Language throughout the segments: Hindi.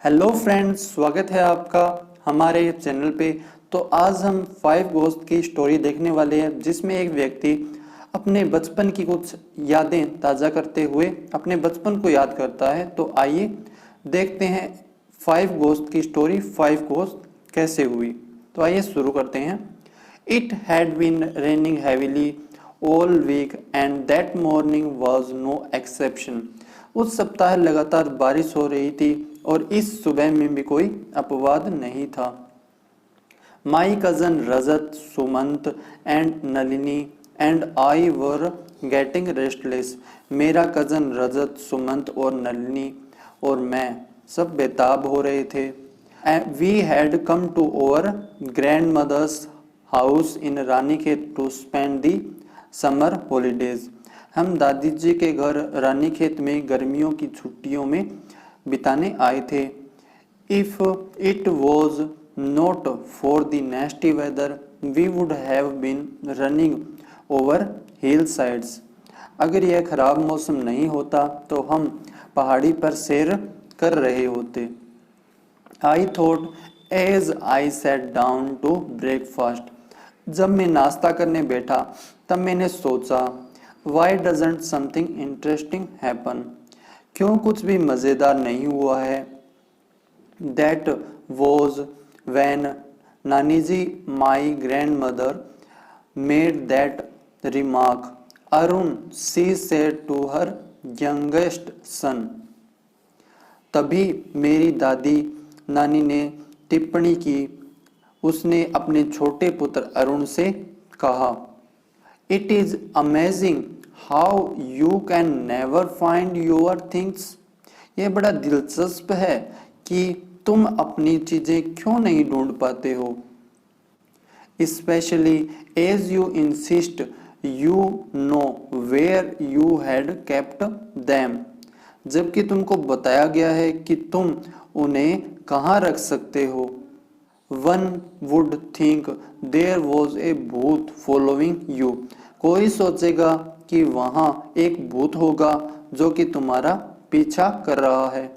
हेलो फ्रेंड्स, स्वागत है आपका हमारे चैनल पे। तो आज हम 5 घोस्ट की स्टोरी देखने वाले हैं, जिसमें एक व्यक्ति अपने बचपन की कुछ यादें ताज़ा करते हुए अपने बचपन को याद करता है। तो आइए देखते हैं 5 घोस्ट की स्टोरी, 5 घोस्ट कैसे हुई। तो आइए शुरू करते हैं। It had been raining heavily all week and that morning was no exception. उस सप्ताह लगातार बारिश हो रही थी और इस सुबह में भी कोई अपवाद नहीं था। My cousin Rajat, Sumant and Nalini and I were getting restless. मेरा कजन रजत, सुमंत और नलिनी और मैं सब बेताब हो रहे थे। We had come to over grandmother's house in Ranikhet to spend the summer holidays. हम दादी जी के घर रानीखेत में गर्मियों की छुट्टियों में बिताने आए थे। If it was not for the nasty weather we would have been running over hillsides. अगर यह खराब मौसम नहीं होता तो हम पहाड़ी पर सैर कर रहे होते। I thought as I sat down to breakfast. जब मैं नाश्ता करने बैठा तब मैंने सोचा, why doesn't something interesting happen? क्यों कुछ भी मज़ेदार नहीं हुआ है? That was when Naniji my grandmother made that remark. Arun, she said to her youngest son. तभी मेरी दादी नानी ने टिप्पणी की। उसने अपने छोटे पुत्र अरुण से कहा, it is amazing how you can never find your things. यह बड़ा दिलचस्प है कि तुम अपनी चीजें क्यों नहीं ढूंढ पाते हो। Specially as you insist you know where you had kept them. जबकि तुमको बताया गया है कि तुम उन्हें कहाँ रख सकते हो। One would think there was a भूत फॉलोइंग यू। कोई सोचेगा कि वहां एक भूत होगा जो कि तुम्हारा पीछा कर रहा है।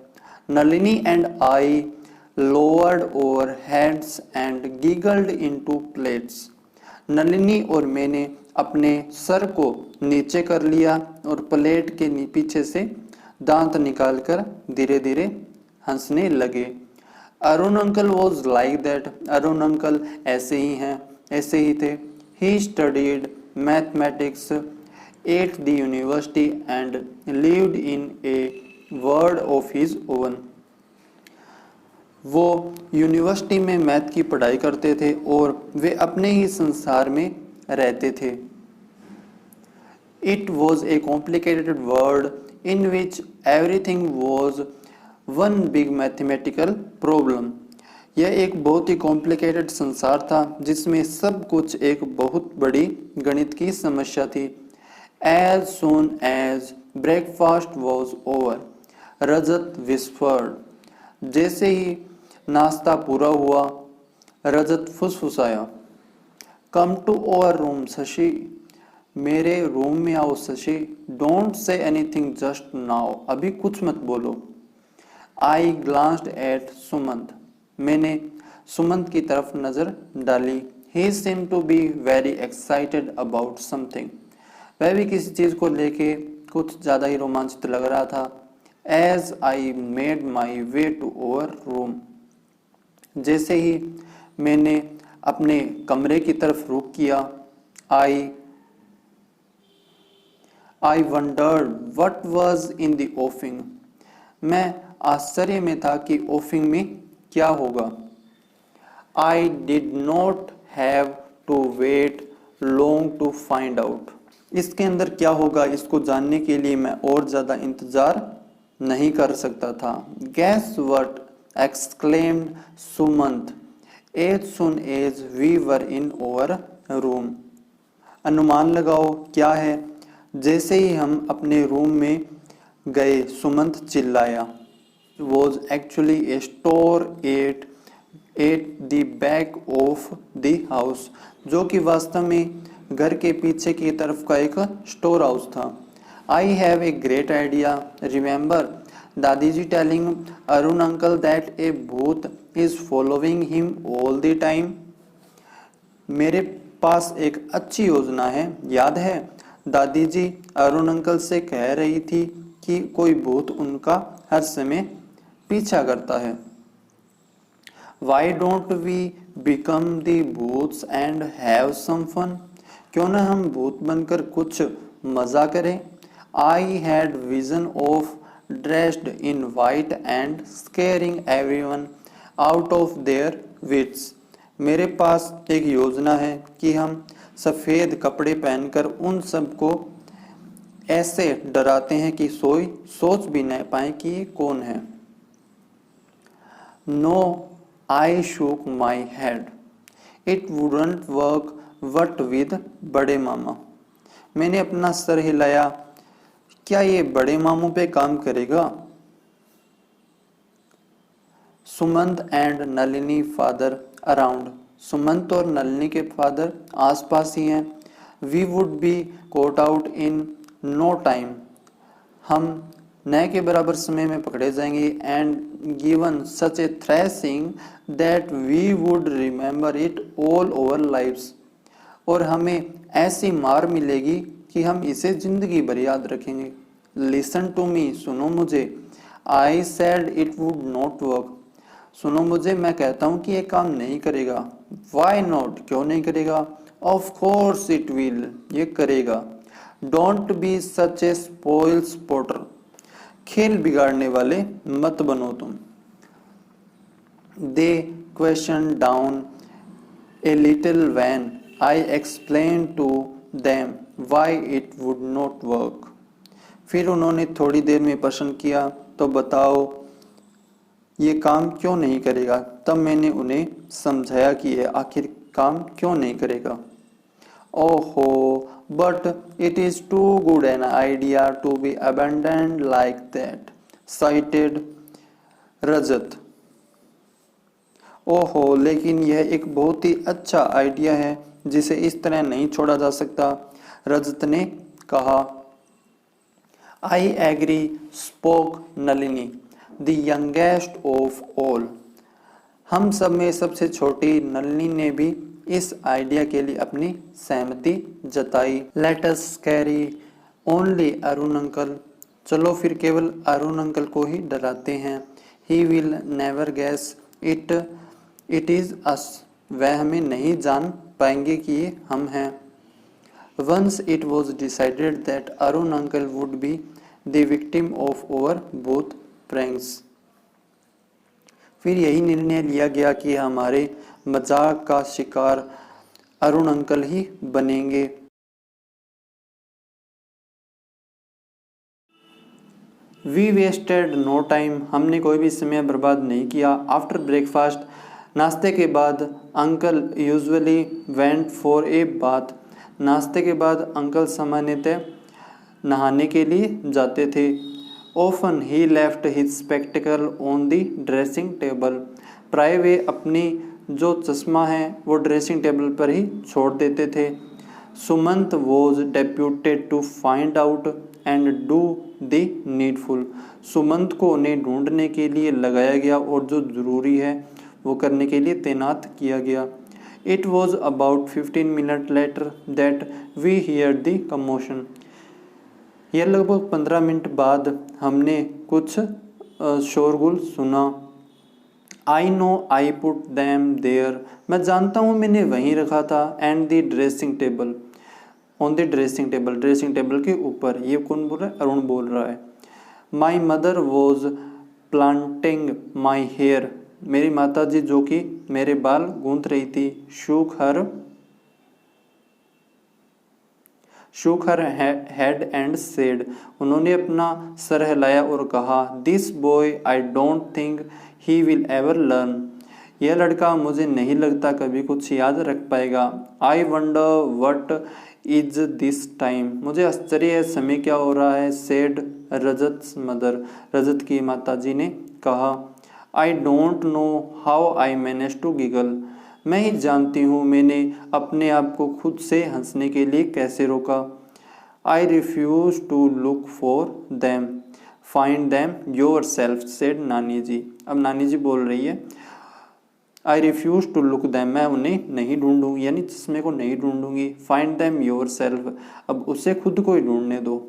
Nalini and I lowered over heads and giggled into plates. Nalini और मैंने अपने सर को नीचे कर लिया और प्लेट के पीछे से दांत निकालकर धीरे धीरे हंसने लगे। Arun uncle was like that. Arun uncle ऐसे ही हैं, ऐसे ही थे। He studied mathematics at the university and lived in a world of his oven. वो यूनिवर्सिटी में मैथ की पढ़ाई करते थे और वे अपने ही संसार में रहते थे। It was a complicated world in which everything was one big mathematical problem. यह एक बहुत ही कॉम्प्लिकेटेड संसार था जिसमें सब कुछ एक बहुत बड़ी गणित की समस्या थी। As soon as breakfast was over, Rajat whispered. जैसे ही नाश्ता पूरा हुआ, रजत फुसफुसाया, come to our room Shashi. मेरे रूम में आओ Shashi. Don't say anything just now. अभी कुछ मत बोलो। I glanced at Sumant. मैंने सुमंत की तरफ नजर डाली। He seem to be very excited about something. वह भी किसी चीज को लेके कुछ ज्यादा ही रोमांचित लग रहा था। As I made my way to our room. जैसे ही मैंने अपने कमरे की तरफ रुख किया, I wondered what was in the offing. मैं आश्चर्य में था कि ऑफिंग में क्या होगा। I did not have to wait long to find out. इसके अंदर क्या होगा इसको जानने के लिए मैं और ज्यादा इंतजार नहीं कर सकता था। Guess what, exclaimed Sumant as soon as we were in over room. अनुमान लगाओ क्या है। जैसे ही हम अपने रूम में गए, सुमंत चिल्लाया। Was actually a store at the back of the house, जो कि वास्तव में घर के पीछे की तरफ का एक स्टोर हाउस था। I have a great idea. Remember दादी जी टेलिंग अरुण अंकल दैट ए भूत is following him all the time. मेरे पास एक अच्छी योजना है, याद है? दादी जी अरुण अंकल से कह रही थी कि कोई भूत उनका हर समय पीछा करता है। Why don't we become the boots and have some fun? क्यों ना हम भूत बनकर कुछ मजा करें? I had vision of dressed in white and scaring everyone out of their wits. मेरे पास एक योजना है कि हम सफेद कपड़े पहनकर उन सबको ऐसे डराते हैं कि सोच भी न पाए कि ये कौन है। No, I shook my head. It wouldn't work. What with बड़े मामा? मैंने अपना सर हिलाया। क्या ये बड़े मामू पे काम करेगा? Sumant and Nalini father around. Sumant और नलिनी के फादर आसपास ही हैं। We would be caught out in no time. हम नए के बराबर समय में पकड़े जाएंगे and given such a thrashing that we would remember it all over lives. और हमें ऐसी मार मिलेगी कि हम इसे जिंदगी भर याद रखेंगे। लिसन टू मी, सुनो मुझे। I said it would not work. सुनो मुझे, मैं कहता हूँ कि ये काम नहीं करेगा। वाई नॉट, क्यों नहीं करेगा? ऑफ कोर्स इट विल, ये करेगा। Don't be such a spoil sporter. खेल बिगाड़ने वाले मत बनो तुम। They question down a little when I explain to them why it would not work. फिर उन्होंने थोड़ी देर में प्रश्न किया, तो बताओ ये काम क्यों नहीं करेगा। तब मैंने उन्हें समझाया कि ये आखिर काम क्यों नहीं करेगा। ओहो, but it is too good an idea to be abandoned like that, cited रजत। ओहो, लेकिन यह एक बहुत ही अच्छा आइडिया है जिसे इस तरह नहीं छोड़ा जा सकता, रजत ने कहा। I agree, spoke Nalini, the youngest of all. हम सब में सबसे छोटी नलिनी ने भी इस आइडिया के लिए अपनी सहमति जताई। Let us carry only Arun uncle. चलो फिर केवल अरुण अंकल को ही डराते हैं। He will never guess it is us. वह हमें नहीं जान पाएंगे कि ये हम हैं। Once it was decided that Arun uncle would be the victim of our both pranks. फिर यही निर्णय लिया गया कि हमारे मजाक का शिकार अरुण अंकल ही बनेंगे। We wasted no time. हमने कोई भी समय बर्बाद नहीं किया। आफ्टर ब्रेकफास्ट, नाश्ते के बाद, uncle usually went for a bath. नाश्ते के बाद अंकल सामान्यतः नहाने के लिए जाते थे। Often he left his spectacled on the dressing table. प्राय वे अपनी जो चश्मा है वो ड्रेसिंग टेबल पर ही छोड़ देते थे। Sumant was deputed to find out and do the needful. Sumant को उन्हें ढूंढने के लिए लगाया गया और जो जरूरी है वो करने के लिए तैनात किया गया। It was about 15 minute later that we hear the commotion. यह लगभग 15 मिनट बाद हमने कुछ शोरगुल सुना। I know I put them there. मैं जानता हूँ मैंने वहीं रखा था। And the dressing table, on the dressing table, dressing table के ऊपर। ये कौन बोल रहा है? अरुण बोल रहा है। My mother was planting my hair. मेरी माता जी जो कि मेरे बाल गूंथ रही थी। shook her head and said, उन्होंने अपना सर हिलाया और कहा, this boy I don't think he will ever learn। यह लड़का मुझे नहीं लगता कभी कुछ याद रख पाएगा। I wonder what is this time। मुझे आश्चर्य है समय क्या हो रहा है। said रजत's mother। रजत की माता जी ने कहा। I don't know how I managed to giggle। मैं ही जानती हूँ मैंने अपने आप को खुद से हंसने के लिए कैसे रोका। I refuse to look for them। Find them yourself said nani ji. अब नानी जी बोल रही है I refuse to look them, मैं उन्हें नहीं ढूंढूंगी, यानी चश्मे को नहीं ढूंढूंगी। फाइंड दैम योर सेल्फ, अब उसे खुद को ही ढूंढने दो।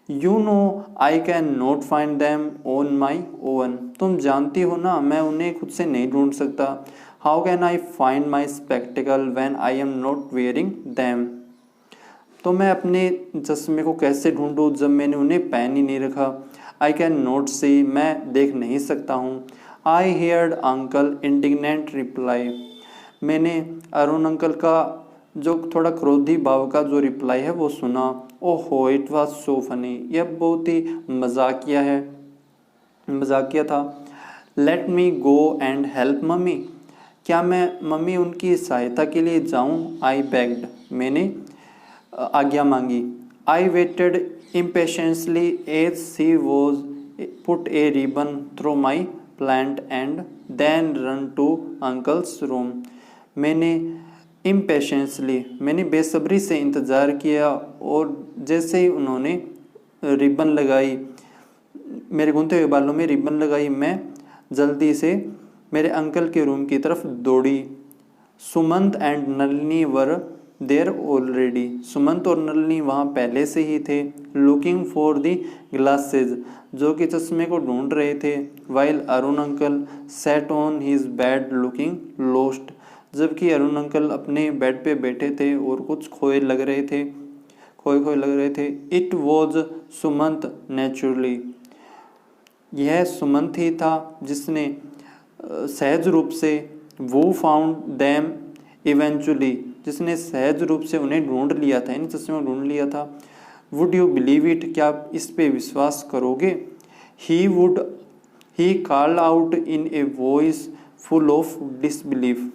You know I can not find them on my own, तुम जानती हो ना मैं उन्हें खुद से नहीं ढूंढ सकता। How can I find my spectacled when I am not wearing them, तो मैं अपने चश्मे को कैसे ढूंढूं जब मैंने उन्हें पहन ही नहीं रखा। आई कैन नॉट सी, मैं देख नहीं सकता हूँ। आई हेयर्ड अंकल इंडिग्नेंट रिप्लाई, मैंने अरुण अंकल का जो थोड़ा क्रोधी भाव का जो रिप्लाई है वो सुना। ओहो इट वॉज सो फनी, यह बहुत ही मजाकिया था। Let me go and help mummy, क्या मैं मम्मी उनकी सहायता के लिए जाऊं। आई बेग्ड, मैंने आज्ञा मांगी। I waited impatiently as she was put a ribbon through my plant and then run to uncle's room, मैंने इम्पेशेंसली, मैंने बेसब्री से इंतज़ार किया और जैसे ही उन्होंने रिबन लगाई, मेरे गूंथे हुए बालों में रिबन लगाई, मैं जल्दी से मेरे अंकल के रूम की तरफ दौड़ी। Sumant and Nalini were there already, Sumant और नलिनी वहाँ पहले से ही थे। लुकिंग फॉर दी ग्लासेज, जो कि चश्मे को ढूंढ रहे थे। While Arun uncle set on his bed looking lost, जबकि अरुण अंकल अपने बेड पे बैठे थे और कुछ खोए लग रहे थे। इट वॉज सुमंत नेचुरली, यह सुमंत ही था जिसने सहज रूप से वो फाउंड दैम इवेंचुअली, जिसने सहज रूप से उन्हें ढूंढ लिया था, यानी चश्मे को ढूंढ लिया था। वुड यू बिलीव इट, क्या आप इस पे विश्वास करोगे। He called out in a voice full of disbelief,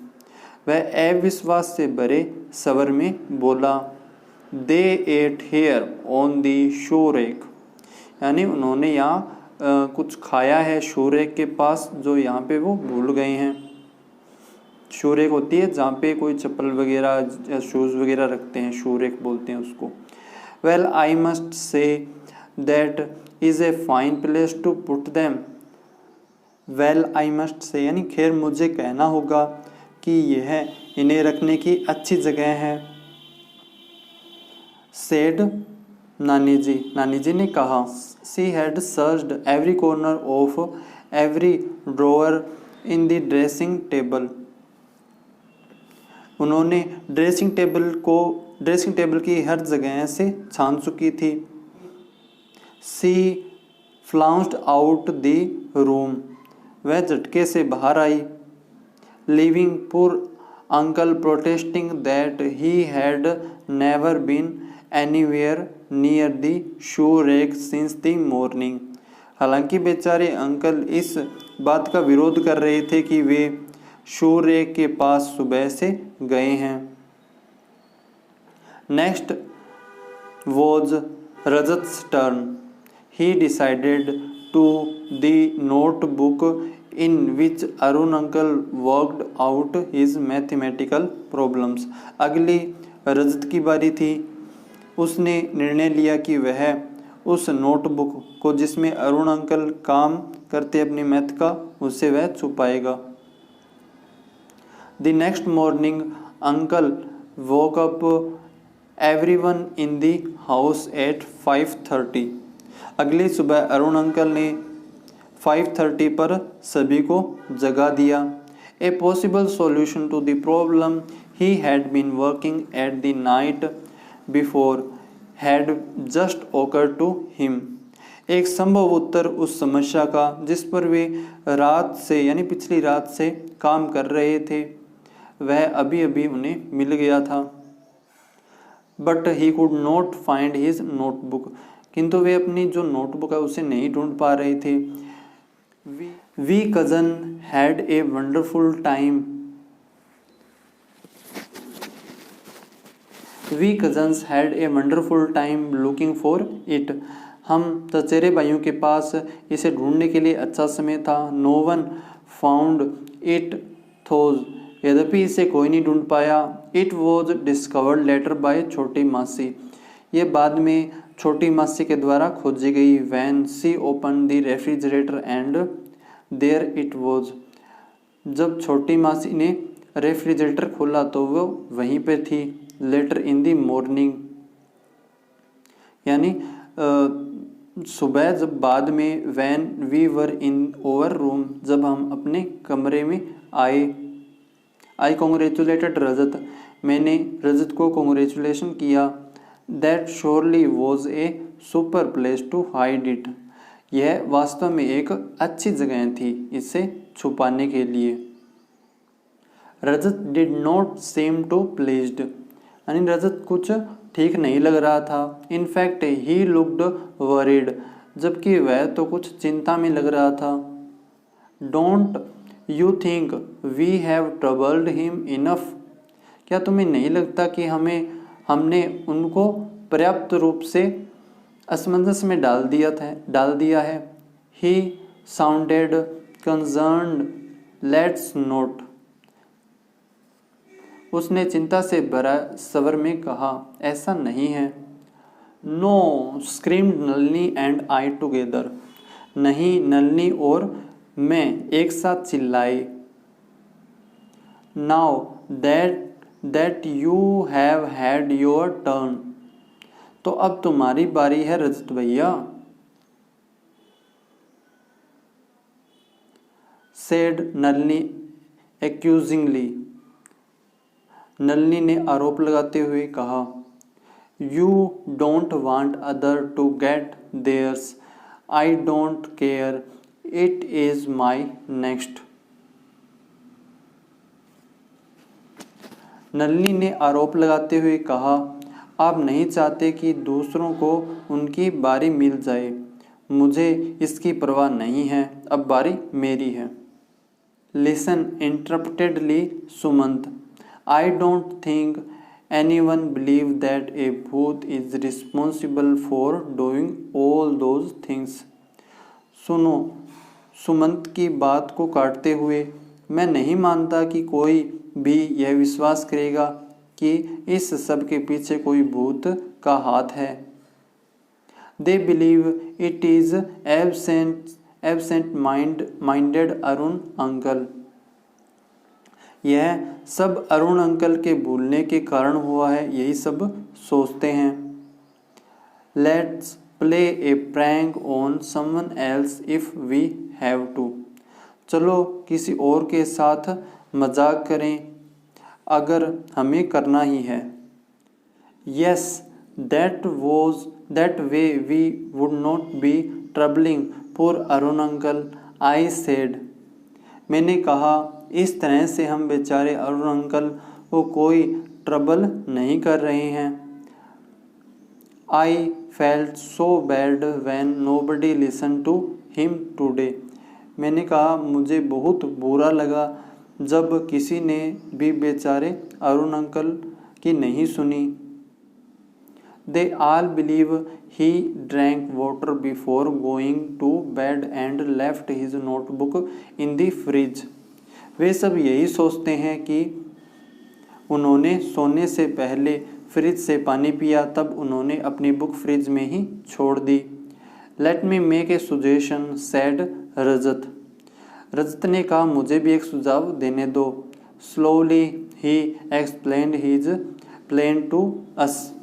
वह अविश्वास से भरे स्वर में बोला। दे एट हेयर ऑन दी शोरेक, यानी उन्होंने यहाँ कुछ खाया है शोरेक के पास, जो यहाँ पे वो भूल गए हैं। शोरेक होती है जहाँ पे कोई चप्पल वगैरह या शूज़ वगैरह रखते हैं, शोरेक बोलते हैं उसको। Well I must say that is a fine place to put them, well I must say यानी खैर मुझे कहना होगा कि यह इन्हें रखने की अच्छी जगह है। सेड नानी जी ने कहा। She had searched every corner of every drawer in the dressing table, उन्होंने ड्रेसिंग टेबल की हर जगह से छान चुकी थी। She flounced out the room, वह झटके से बाहर आई। Leaving poor uncle protesting that he had never been anywhere near the shoe rack since the morning, हालांकि बेचारे अंकल इस बात का विरोध कर रहे थे कि वे शू रेक के पास सुबह से गए हैं। Next was Rajat's turn, he decided to the notebook in which Arun uncle worked out his mathematical problems, अगली रजत की बारी थी। उसने निर्णय लिया कि वह उस नोटबुक को जिसमें अरुण अंकल काम करते अपनी मैथ का, उसे वह छुपाएगा। The next morning uncle woke up everyone in the house at 5:30, अगली सुबह अरुण अंकल ने 5:30 पर सभी को जगा दिया। A possible solution to the problem he had been working at the night before had just occurred to him, एक संभव उत्तर उस समस्या का जिस पर वे रात से यानी पिछली रात से काम कर रहे थे, वह अभी अभी उन्हें मिल गया था। But he could not find his notebook, किंतु वे अपनी जो नोटबुक है उसे नहीं ढूंढ पा रहे थे। We cousin had a wonderful time. We cousins had a wonderful time looking for it. हम चचेरे भाइयों के पास इसे ढूंढने के लिए अच्छा समय था। No one found it though, यद्यपि इसे कोई नहीं ढूंढ पाया। It was discovered later by छोटी मासी, ये बाद में छोटी मासी के द्वारा खोजी गई। When she open the refrigerator and there it was. जब छोटी मासी ने रेफ्रिजरेटर खोला तो वो वहीं पे थी। लेटर इन द मॉर्निंग, यानी सुबह जब बाद में, when we were in over room, जब हम अपने कमरे में आए। आई कॉन्ग्रेचुलेटेड रजत, मैंने रजत को कॉन्ग्रेचुलेशन किया। That surely was a super place to hide it, यह वास्तव में एक अच्छी जगह थी इसे छुपाने के लिए। Rajat did not seem to pleased, यानी रजत कुछ ठीक नहीं लग रहा था। इनफैक्ट ही लुक्ड वरीड, जबकि वह तो कुछ चिंता में लग रहा था। Don't you think we have troubled him enough, क्या तुम्हें नहीं लगता कि हमने उनको पर्याप्त रूप से असमंजस में डाल दिया है। ही साउंडेड कंसर्न्ड, लेट्स नोट, उसने चिंता से भरा स्वर में कहा, ऐसा नहीं है। No, screamed Nalini and I together, नहीं, नलिनी और मैं एक साथ चिल्लाई। Now that you have had your turn, तो अब तुम्हारी बारी है रजत भैया। सेड नलिनी एक्यूजिंगली, नलिनी ने आरोप लगाते हुए कहा। You don't want other to get theirs, I don't care, it is my next. Nalini ने आरोप लगाते हुए कहा, आप नहीं चाहते कि दूसरों को उनकी बारी मिल जाए, मुझे इसकी परवाह नहीं है, अब बारी मेरी है। Listen interruptedly Sumant, I don't think anyone believe that a booth is responsible for doing all those things. सुनो, सुमंत की बात को काटते हुए, मैं नहीं मानता कि कोई भी यह विश्वास करेगा कि इस सब के पीछे कोई भूत का हाथ है। They believe it is absent-minded Arun uncle, यह सब अरुण अंकल के भूलने के कारण हुआ है, यही सब सोचते हैं। Let's play a prank on someone else if we have to, चलो किसी और के साथ मजाक करें अगर हमें करना ही है। Yes, that way we would not be troubling for Arun uncle, I said, मैंने कहा, इस तरह से हम बेचारे अरुण अंकल को कोई ट्रबल नहीं कर रहे हैं। I felt so bad when nobody listen to him today, मैंने कहा, मुझे बहुत बुरा लगा जब किसी ने भी बेचारे अरुण अंकल की नहीं सुनी। They all believe he drank water before going to bed and left his notebook in the fridge, वे सब यही सोचते हैं कि उन्होंने सोने से पहले फ्रिज से पानी पिया, तब उन्होंने अपनी बुक फ्रिज में ही छोड़ दी। Let me make a suggestion, said Rajat, Rajat ने कहा, मुझे भी एक सुझाव देने दो। Slowly he explained his plan to us,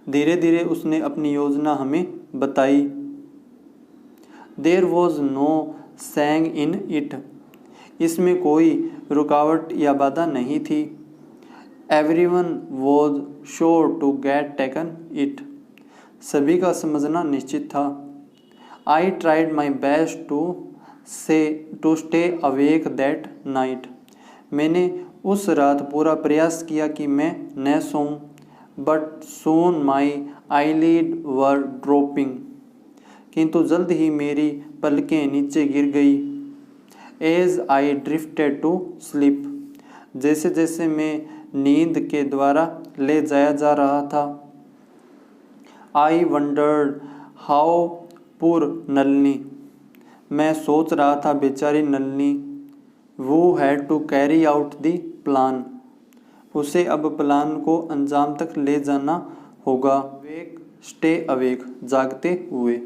धीरे धीरे उसने अपनी योजना हमें बताई। There was no snag in it, इसमें कोई रुकावट या बाधा नहीं थी। Everyone was sure to get taken it, सभी का समझना निश्चित था। I tried my best to stay awake that night, मैंने उस रात पूरा प्रयास किया कि मैं न सोऊं। But soon my eyelids were dropping, किंतु जल्द ही मेरी पलकें नीचे गिर गई। As I drifted to sleep, जैसे जैसे मैं नींद के द्वारा ले जाया जा रहा था। आई वंडर्ड हाउ पुर नलिनी, मैं सोच रहा था बेचारी नलिनी। वो had to carry out the plan, उसे अब प्लान को अंजाम तक ले जाना होगा। वेक स्टे अवेक, जागते हुए।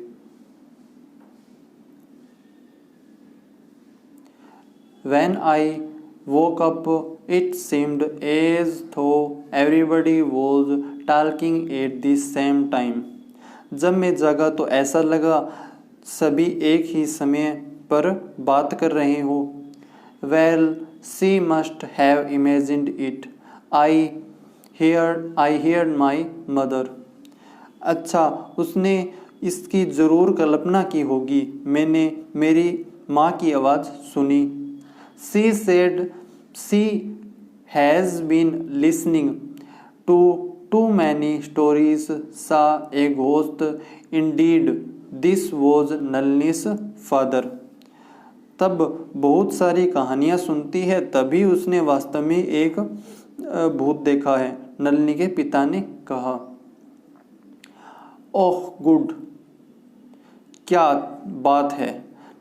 When I woke up, it seemed as though everybody was talking at the same time. जब मैं जागा तो ऐसा लगा सभी एक ही समय पर बात कर रहे हो। Well, she must have imagined it. I heard my mother. अच्छा, उसने इसकी ज़रूर कल्पना की होगी। मैंने मेरी माँ की आवाज़ सुनी। She said she has been listening to too many stories, saw a ghost. Indeed, this was Nalini's father. तब बहुत सारी कहानियाँ सुनती है, तभी उसने वास्तव में एक भूत देखा है, नलिनी के पिता ने कहा। ओह गुड, क्या बात है।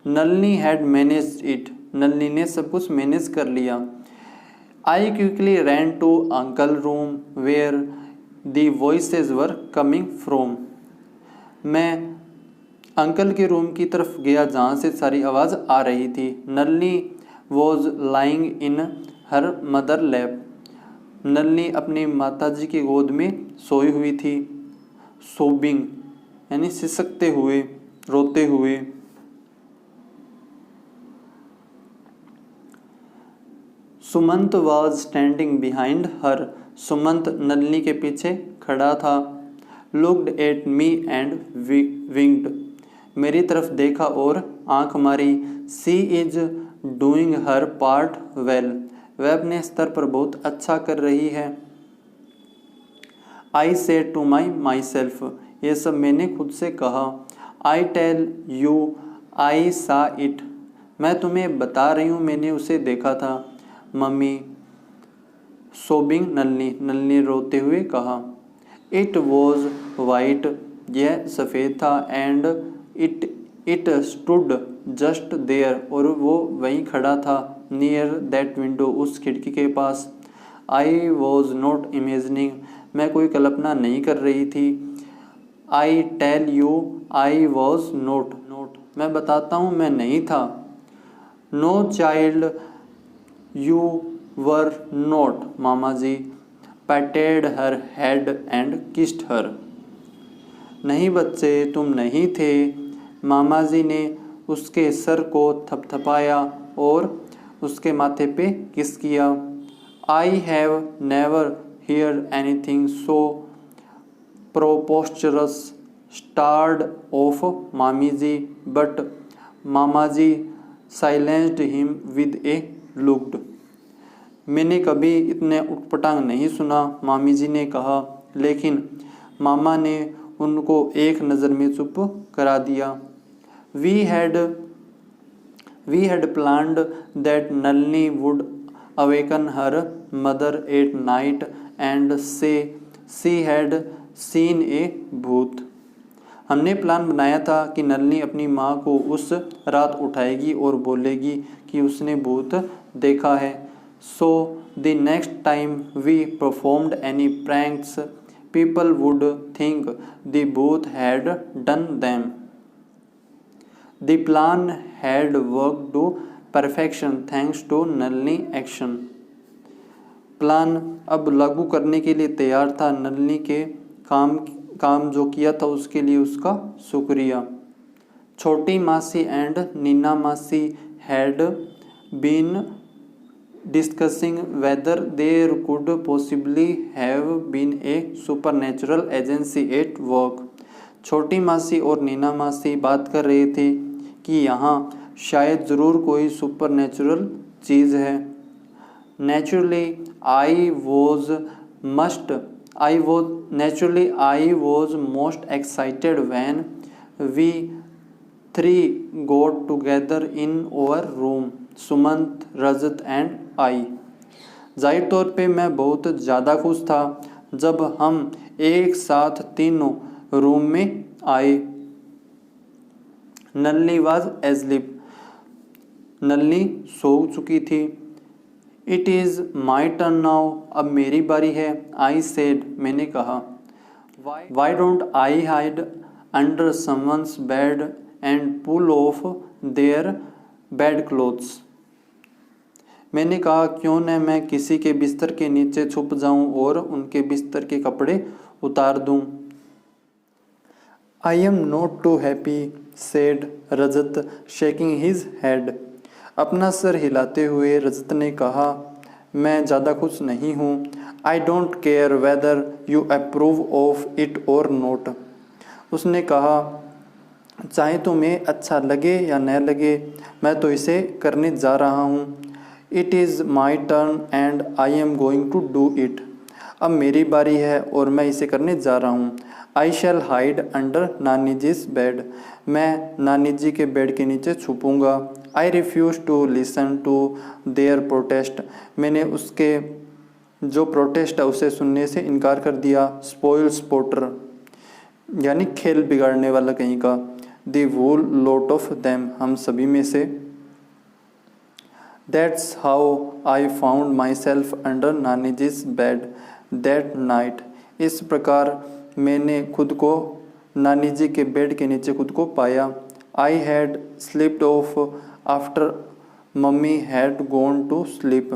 Nalini had managed it, Nalini ने सब कुछ मैनेज कर लिया। I quickly ran to uncle room where the voices were coming from. मैं अंकल के रूम की तरफ गया जहाँ से सारी आवाज़ आ रही थी। Nalini was lying in her mother lap. Nalini अपनी माताजी की गोद में सोई हुई थी। सोबिंग यानी सिसकते हुए, रोते हुए। Sumant was standing behind her. Sumant Nalini के पीछे खड़ा था। Looked at me and winked, मेरी तरफ देखा और आंख मारी। She is doing her part well, वह अपने स्तर पर बहुत अच्छा कर रही है। I said to myself, ये सब मैंने खुद से कहा। आई टेल यू आई सा इट, मैं तुम्हें बता रही हूँ मैंने उसे देखा था। मम्मी, सोबिंग नलिनी, नलिनी रोते हुए कहा। इट वॉज वाइट, यह सफ़ेद था। And it stood just there, और वो वहीं खड़ा था। नियर दैट विंडो, उस खिड़की के पास। आई वॉज नॉट इमेजिनिंग, मैं कोई कल्पना नहीं कर रही थी। I tell you I was not, मैं बताता हूँ मैं नहीं था। No child you were not, मामा जी patted her head and kissed her. नहीं बच्चे, तुम नहीं थे। मामा जी ने उसके सर को थपथपाया और उसके माथे पे किस किया। I have never hear anything so preposterous, started off Mami ji, but Mama ji silenced him with a looked. मैंने कभी इतने उटपटांग नहीं सुना, मामी जी ने कहा, लेकिन मामा ने उनको एक नज़र में चुप करा दिया। We had planned that Nalini would awaken her mother at night and say she had seen ए भूत। हमने प्लान बनाया था कि नलिनी अपनी माँ को उस रात उठाएगी और बोलेगी कि उसने भूत देखा है। So the next time we performed any pranks, people would think the booth had done them. The plan had worked to perfection thanks to Nalini action. Plan अब लागू करने के लिए तैयार था। नलिनी के काम जो किया था उसके लिए उसका शुक्रिया। छोटी मासी एंड नीना मासी had been discussing whether there could possibly have been a supernatural agency at work. छोटी मासी और नीना मासी बात कर रहे थे कि यहाँ शायद ज़रूर कोई सुपरनेचुरल चीज़ है। Naturally I was most excited when we three got together in our room, Sumant, Rajat and I. जाहिर तौर पे मैं बहुत ज़्यादा खुश था जब हम एक साथ तीनों रूम में आए। नलिनी वाज एस्लीप, नलिनी सो चुकी थी। It is my turn now, अब मेरी बारी है। आई सेड, मैंने कहा। Why don't I hide under someone's bed and pull off their bed clothes? मैंने कहा क्यों न मैं किसी के बिस्तर के नीचे छुप जाऊं और उनके बिस्तर के कपड़े उतार दूं। I am not too happy, said Rajat shaking his head. अपना सर हिलाते हुए रजत ने कहा मैं ज़्यादा खुश नहीं हूँ। I don't care whether you approve of it or not. उसने कहा चाहे तुम्हें अच्छा लगे या न लगे मैं तो इसे करने जा रहा हूँ। It is my turn and I am going to do it. अब मेरी बारी है और मैं इसे करने जा रहा हूँ। I shall hide under नानी जी's bed. मैं नानी जी के बेड के नीचे छुपूंगा। I refuse to listen to their protest. मैंने उसके जो प्रोटेस्ट है उसे सुनने से इनकार कर दिया। Spoil spotter यानी खेल बिगाड़ने वाला कहीं का। The whole lot of them हम सभी में से। That's how I found myself under नानी जी's bed that night. इस प्रकार मैंने खुद को नानी जी के बेड के नीचे खुद को पाया। I had slipped off after mummy had gone to sleep.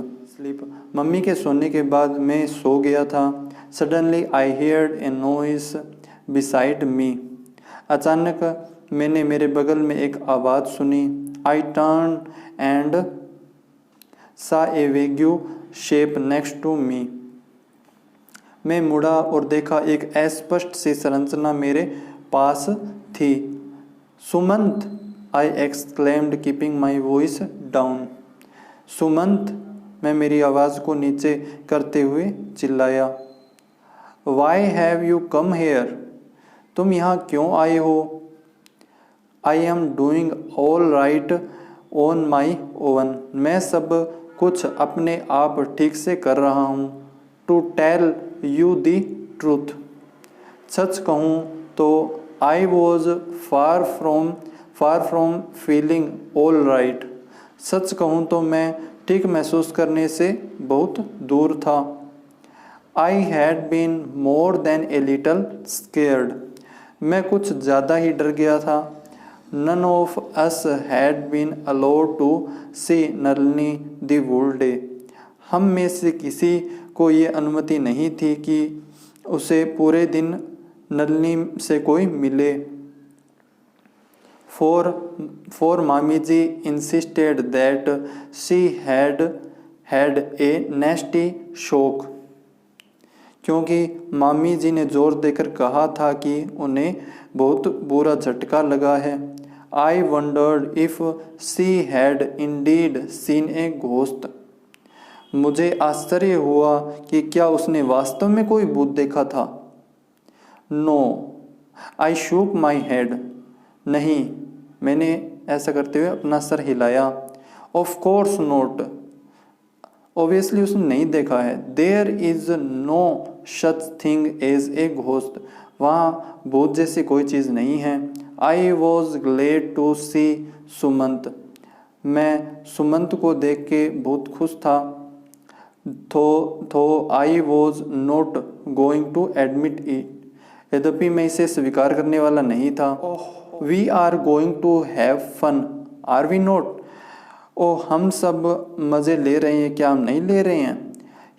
Mummy के सोने के बाद मैं सो गया था। Suddenly I heard a noise beside me. अचानक मैंने मेरे बगल में एक आवाज़ सुनी। I turned and saw a vague shape next to me. मैं मुड़ा और देखा एक अस्पष्ट सी संरचना मेरे पास थी। Sumant, I exclaimed keeping my voice down. Sumant, मैं मेरी आवाज़ को नीचे करते हुए चिल्लाया। Why have you come here? तुम यहाँ क्यों आए हो? I am doing all right on my own. मैं सब कुछ अपने आप ठीक से कर रहा हूँ। To tell you the truth. सच कहूँ तो I was far from feeling all right. सच कहूँ तो मैं ठीक महसूस करने से बहुत दूर था। I had been more than a little scared. मैं कुछ ज़्यादा ही डर गया था। None of us had been allowed to see Nalini the whole day. हम में से किसी को ये अनुमति नहीं थी कि उसे पूरे दिन नलिनी से कोई मिले। For मामी जी insisted that she had a nasty shock. क्योंकि मामी जी ने जोर देकर कहा था कि उन्हें बहुत बुरा झटका लगा है। I wondered if she had indeed seen a ghost. मुझे आश्चर्य हुआ कि क्या उसने वास्तव में कोई भूत देखा था। No, I shook my head. नहीं, मैंने ऐसा करते हुए अपना सर हिलाया। Of course not. Obviously उसने नहीं देखा है। There is no such thing as a ghost. वहाँ भूत जैसी कोई चीज़ नहीं है। I was glad to see Sumant. मैं सुमंत को देख के बहुत खुश था। Though I was not going to admit it. यद्यपि मैं इसे स्वीकार करने वाला नहीं था। We are going to have fun, are we not? ओह, हम सब मज़े ले रहे हैं, क्या हम नहीं ले रहे हैं?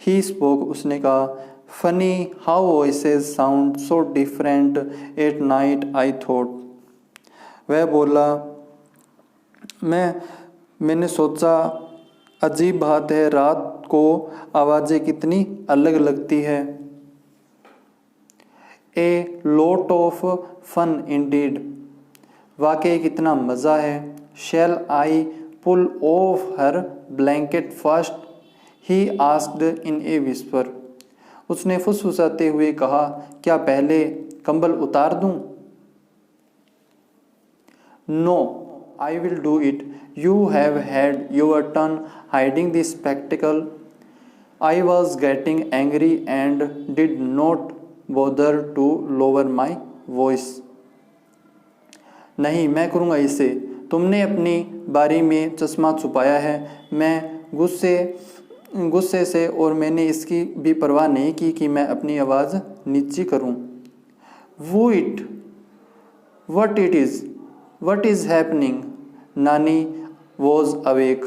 He spoke, उसने कहा, Funny how voices sound so different at night, I thought. वह बोला, मैंने सोचा अजीब बात है, रात को आवाज़ें कितनी अलग लगती है। A lot of fun indeed. वाकई कितना मज़ा है। Shall I pull off her blanket first? He asked in a whisper. उसने फुसफुसाते हुए कहा, क्या पहले कंबल उतार दूं? No, I will do it. You have had your turn hiding the spectacle. I was getting angry and did not bother to lower my voice. नहीं, मैं करूँगा इसे। तुमने अपनी बारी में चश्मा छुपाया है। मैं गुस्से से और मैंने इसकी भी परवाह नहीं की कि मैं अपनी आवाज़ नीची करूं। वो it, what it is, what is happening. नानी वॉज अवेक।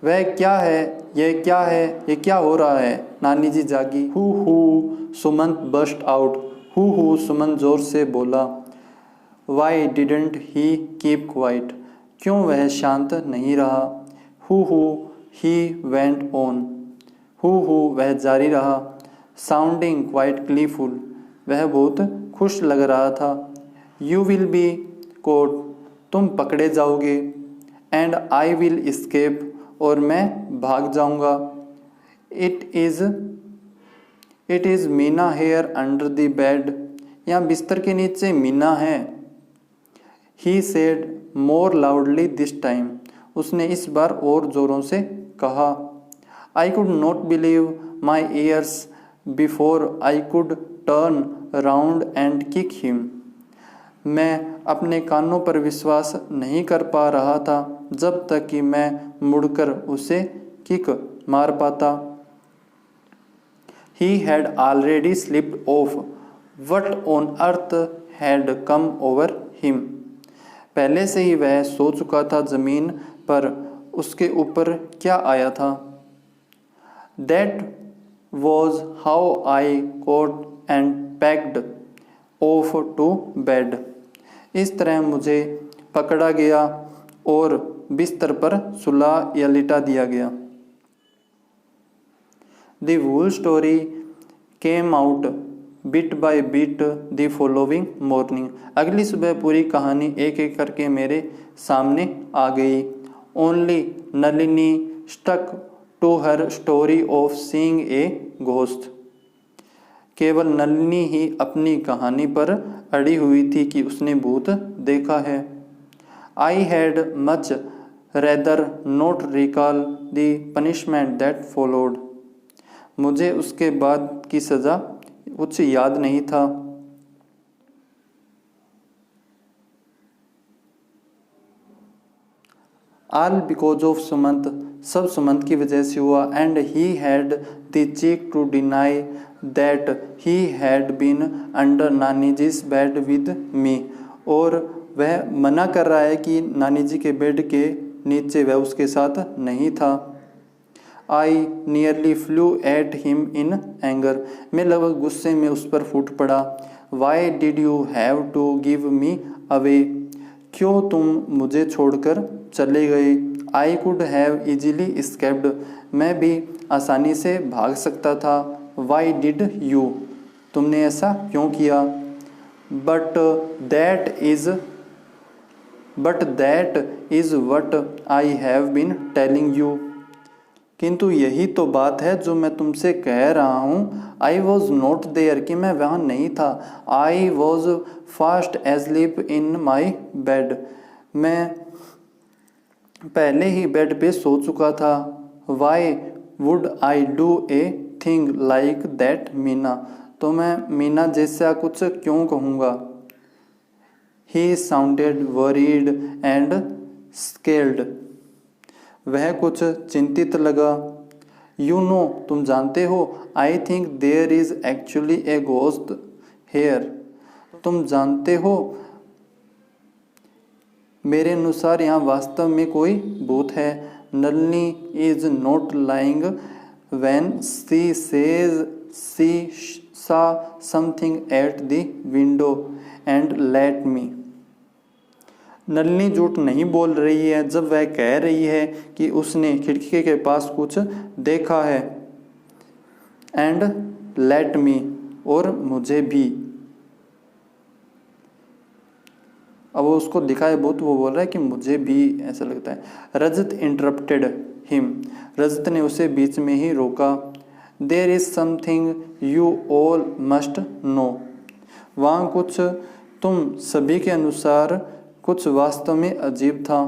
वह क्या है, यह क्या है, ये क्या हो रहा है। नानी जी जागी। Who Sumant burst out. Who Suman जोर से बोला। Why didn't he keep quiet, क्यों वह शांत नहीं रहा। Who he went on. Who वह जारी रहा। साउंडिंग क्वाइट ग्लीफुल, वह बहुत खुश लग रहा था। यू विल बी कोट, तुम पकड़े जाओगे। एंड आई विल इस्केप, और मैं भाग जाऊंगा। It is Meena here under the bed, यहाँ बिस्तर के नीचे मीना है। He said more loudly this time, उसने इस बार और जोरों से कहा। I could not believe my ears before I could turn round and kick him, मैं अपने कानों पर विश्वास नहीं कर पा रहा था जब तक कि मैं मुड़कर उसे किक मार पाता। He had already slipped off. What on earth had come over him? पहले से ही वह सो चुका था जमीन पर, उसके ऊपर क्या आया था। That was how I caught and packed off to bed. इस तरह मुझे पकड़ा गया और बिस्तर पर सुला या लिटा दिया गया। The whole story came out bit by bit the following morning. अगली सुबह पूरी कहानी एक एक करके मेरे सामने आ गई। Only Nalini stuck to her story of seeing a ghost. केवल नलिनी ही अपनी कहानी पर अड़ी हुई थी कि उसने भूत देखा है। I had much rather not recall the punishment that followed. मुझे उसके बाद की सज़ा कुछ याद नहीं था। All because of सुमंत, सब सुमंत की वजह से हुआ। And he had the cheek to deny that he had been under नानी जी's bed with me. और वह मना कर रहा है कि नानी जी के बेड के नीचे वह उसके साथ नहीं था। I nearly flew at him in anger. मैं लगभग गुस्से में उस पर फूट पड़ा। Why did you have to give me away? क्यों तुम मुझे छोड़कर चले गए। I could have easily escaped. मैं भी आसानी से भाग सकता था। Why did you? तुमने ऐसा क्यों किया। But that is what I have been telling you. किंतु यही तो बात है जो मैं तुमसे कह रहा हूँ। I was not there, कि मैं वहाँ नहीं था। I was fast asleep in my bed. मैं पहले ही बेड पे सो चुका था। Why would I do a thing like that, Meena? तो मैं मीना जैसा कुछ क्यों कहूँगा। He sounded worried and scared. वह कुछ चिंतित लगा। You know, तुम जानते हो। I think there is actually a ghost here. तुम जानते हो, मेरे अनुसार यहाँ वास्तव में कोई भूत है। Nalini is not lying when she says she saw something at the window and let me. Nalini झूठ नहीं बोल रही है जब वह कह रही है कि उसने खिड़की के पास कुछ देखा है। एंड लेट मी, और मुझे भी। अब वो उसको दिखाए बहुत, वो बोल रहा है कि मुझे भी ऐसा लगता है। रजत इंटरप्टेड हिम, रजत ने उसे बीच में ही रोका। There is something you all must know, वहाँ कुछ तुम सभी के अनुसार कुछ वास्तव में अजीब था।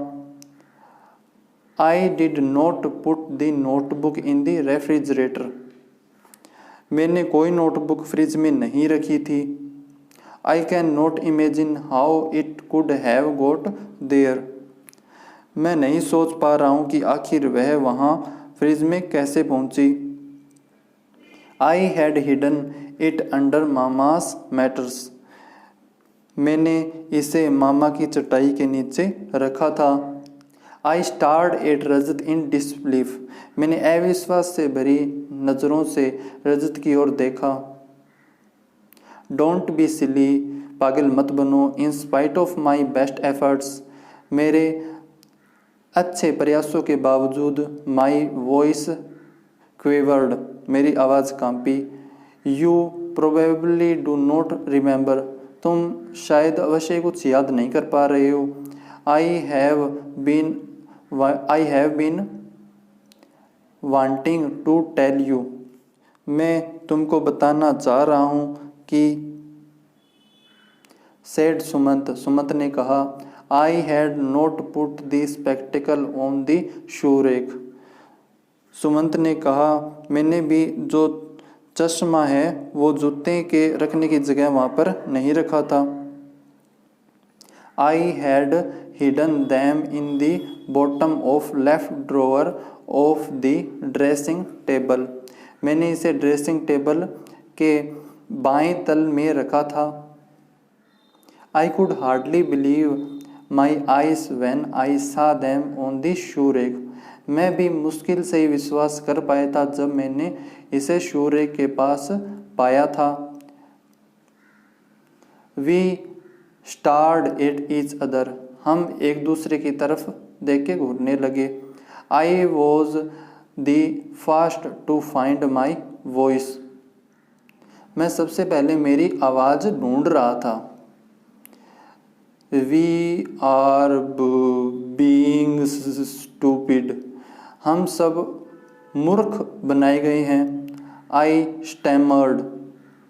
I did not put the notebook in the refrigerator, मैंने कोई नोटबुक फ्रिज में नहीं रखी थी। I can not imagine how it could have got there, मैं नहीं सोच पा रहा हूँ कि आखिर वह वहाँ फ्रिज में कैसे पहुँची। I had hidden it under mama's matters, मैंने इसे मामा की चटाई के नीचे रखा था। आई स्टार्ड एट रजत इन डिसबिलीफ। मैंने अविश्वास से भरी नज़रों से रजत की ओर देखा। डोंट बी सिली, पागल मत बनो। In spite of my best efforts, मेरे अच्छे प्रयासों के बावजूद। माई वॉइस क्वेवर्ड, मेरी आवाज़ copy. You probably do not remember, तुम शायद अवश्य कुछ याद नहीं कर पा रहे हो। I have been wanting to tell you, मैं तुमको बताना चाह रहा हूँ कि। सेड सुमंत, सुमंत ने कहा। I had note put the spectacled on the shoe rack. Sumant ने कहा, मैंने भी जो चश्मा है वो जूते के रखने की जगह वहाँ पर नहीं रखा था। I had hidden them in the bottom of left drawer of the dressing table, मैंने इसे ड्रेसिंग टेबल के बाएं तल में रखा था। I could hardly believe my eyes when I saw them on the shoe rack, मैं भी मुश्किल से ही विश्वास कर पाया था जब मैंने इसे शू रैक के पास पाया था। We stared at each other, हम एक दूसरे की तरफ देख के घूरने लगे। I was the fast to find my voice, मैं सबसे पहले मेरी आवाज़ ढूंढ रहा था। वी आर बीइंग स्टूपिड, हम सब मूर्ख बनाए गए हैं। आई स्टैमर्ड,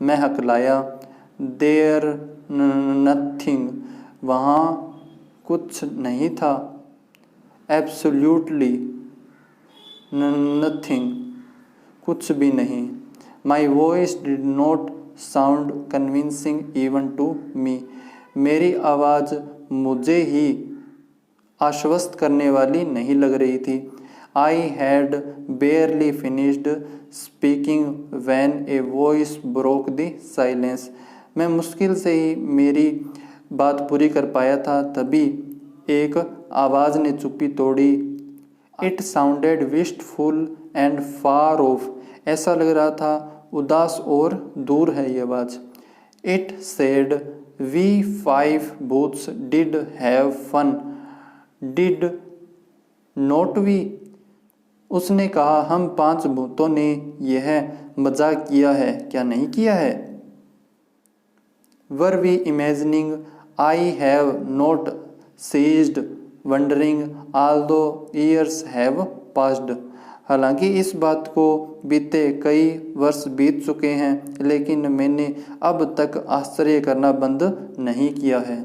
मैं हकलाया। देयर नथिंग, वहाँ कुछ नहीं था। एब्सोल्यूटली नथिंग, कुछ भी नहीं। My voice did not sound convincing even to me, मेरी आवाज़ मुझे ही आश्वस्त करने वाली नहीं लग रही थी। I had बेयरली finished speaking when a voice broke the silence, मैं मुश्किल से ही मेरी बात पूरी कर पाया था, तभी एक आवाज़ ने चुप्पी तोड़ी। It sounded wistful and far of, ऐसा लग रहा था उदास और दूर है ये आवाज़। It said we 5 booths did have fun, did not we, उसने कहा हम 5 भूतों ने यह मजाक किया है, क्या नहीं किया है। Were we imagining, I have not ceased wondering although years have passed, हालांकि इस बात को बीते कई वर्ष बीत चुके हैं, लेकिन मैंने अब तक आश्चर्य करना बंद नहीं किया है।